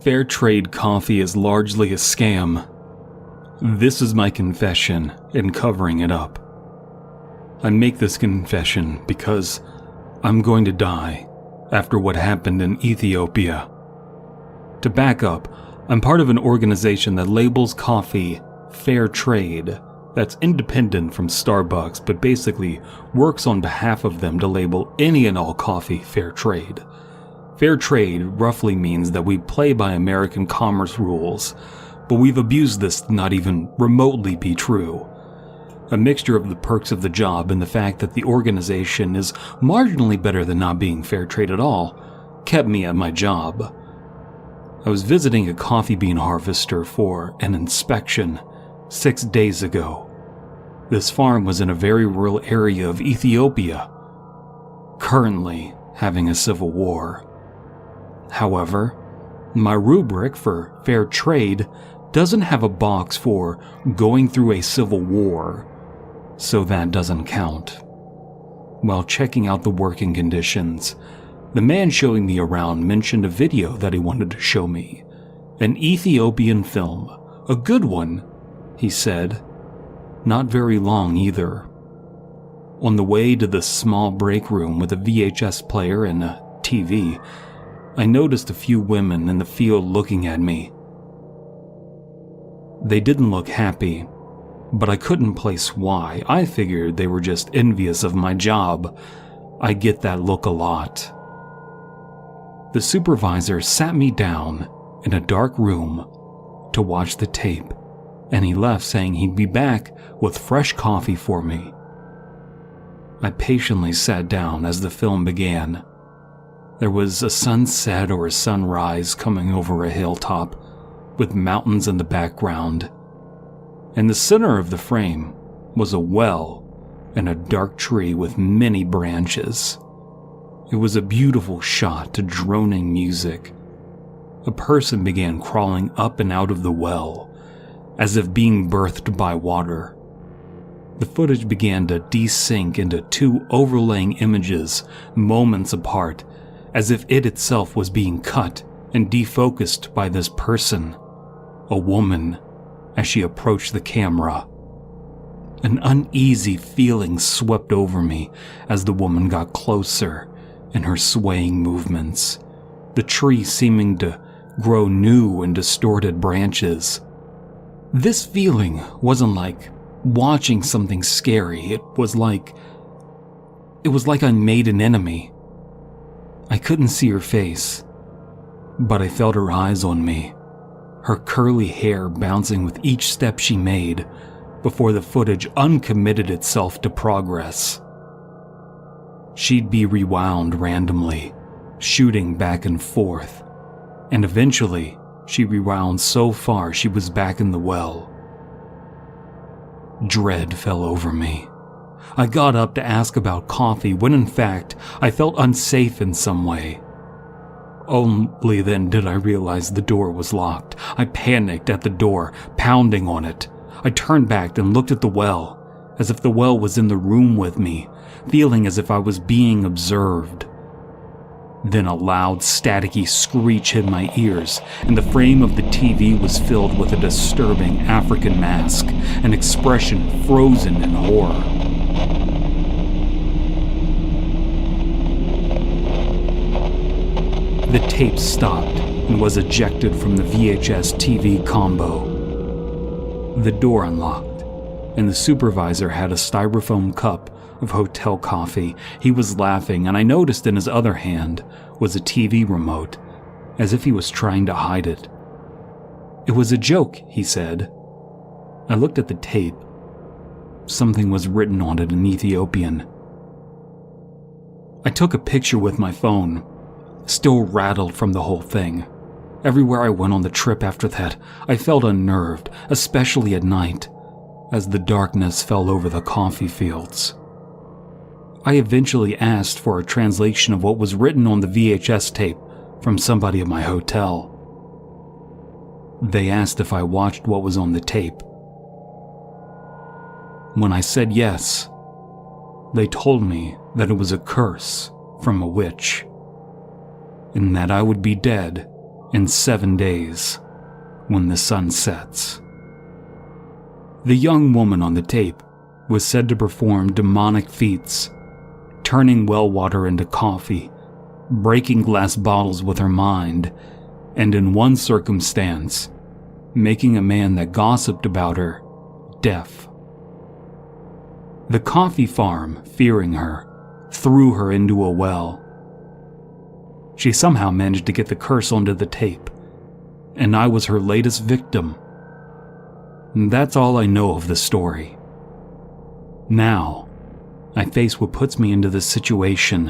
Fair trade coffee is largely a scam. This is my confession in covering it up. I make this confession because I'm going to die after what happened in Ethiopia. To back up, I'm part of an organization that labels coffee fair trade, that's independent from Starbucks but basically works on behalf of them to label any and all coffee fair trade. Fair trade roughly means that we play by American commerce rules, but we've abused this to not even remotely be true. A mixture of the perks of the job and the fact that the organization is marginally better than not being fair trade at all kept me at my job. I was visiting a coffee bean harvester for an inspection 6 days ago. This farm was in a very rural area of Ethiopia, currently having a civil war. However, my rubric for fair trade doesn't have a box for going through a civil war, so that doesn't count. While checking out the working conditions, the man showing me around mentioned a video that he wanted to show me. An Ethiopian film. A good one, he said. Not very long either. On the way to the small break room with a VHS player and a TV, I noticed a few women in the field looking at me. They didn't look happy, but I couldn't place why. I figured they were just envious of my job. I get that look a lot. The supervisor sat me down in a dark room to watch the tape, and he left saying he'd be back with fresh coffee for me. I patiently sat down as the film began. There was a sunset or a sunrise coming over a hilltop, with mountains in the background. In the center of the frame was a well and a dark tree with many branches. It was a beautiful shot to droning music. A person began crawling up and out of the well, as if being birthed by water. The footage began to desync into two overlaying images moments apart, as if it itself was being cut and defocused by this person, a woman, as she approached the camera. An uneasy feeling swept over me as the woman got closer in her swaying movements, the tree seeming to grow new and distorted branches. This feeling wasn't like watching something scary. It was like I made an enemy. I couldn't see her face, but I felt her eyes on me, her curly hair bouncing with each step she made before the footage uncommitted itself to progress. She'd be rewound randomly, shooting back and forth, and eventually she rewound so far she was back in the well. Dread fell over me. I got up to ask about coffee when in fact I felt unsafe in some way. Only then did I realize the door was locked. I panicked at the door, pounding on it. I turned back and looked at the well, as if the well was in the room with me, feeling as if I was being observed. Then a loud, staticky screech hit my ears, and the frame of the TV was filled with a disturbing African mask, an expression frozen in horror. The tape stopped and was ejected from the VHS TV combo. The door unlocked, and the supervisor had a styrofoam cup of hotel coffee. He was laughing, and I noticed in his other hand was a TV remote, as if he was trying to hide it. It was a joke, he said. I looked at the tape. Something was written on it in Ethiopian. I took a picture with my phone, still rattled from the whole thing. Everywhere I went on the trip after that, I felt unnerved, especially at night, as the darkness fell over the coffee fields. I eventually asked for a translation of what was written on the VHS tape from somebody at my hotel. They asked if I watched what was on the tape. When I said yes, they told me that it was a curse from a witch, and that I would be dead and 7 days when the sun sets. The young woman on the tape was said to perform demonic feats, turning well water into coffee, breaking glass bottles with her mind, and in one circumstance, making a man that gossiped about her deaf. The coffee farm, fearing her, threw her into a well. She somehow managed to get the curse onto the tape, and I was her latest victim. That's all I know of the story. Now, I face what puts me into this situation.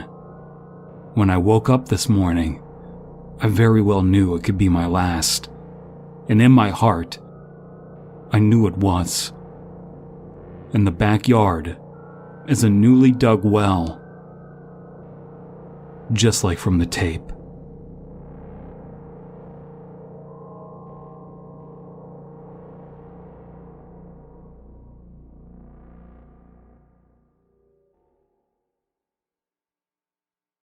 When I woke up this morning, I very well knew it could be my last, and in my heart, I knew it was. In the backyard is a newly dug well, just like from the tape.